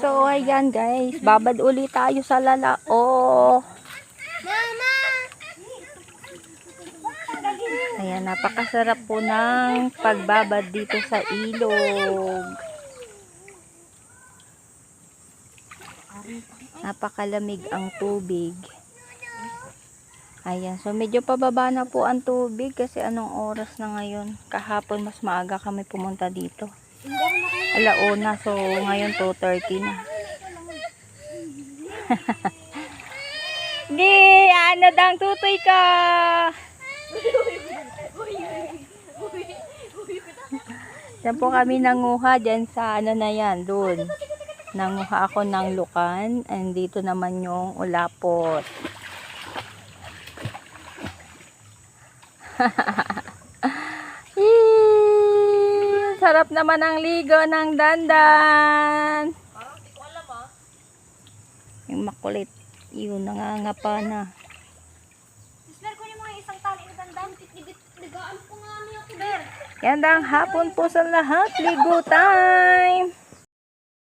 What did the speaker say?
So, ayan guys. Babad ulit tayo sa Lalao. Mama! Ayan, napakasarap po ng pagbabad dito sa ilog. Napakalamig ang tubig. Ayan, so medyo pababa na po ang tubig kasi anong oras na ngayon? Kahapon mas maaga kami pumunta dito. Alauna, so ngayon 2:30 na. Di, ano dang tutoy ka? Yan po kami nanguha dyan sa ano na yan, doon. Nanguha ako ng lukan, and dito naman yung ulapot. Sarap naman ang ligo ng Dandan. Yung makulit, yun nangangapa na. Ismer ko yung mga isang tali na Dandan. Ligaan ko nga niya, Tiber. Gandang hapon po sa lahat. Ligo time!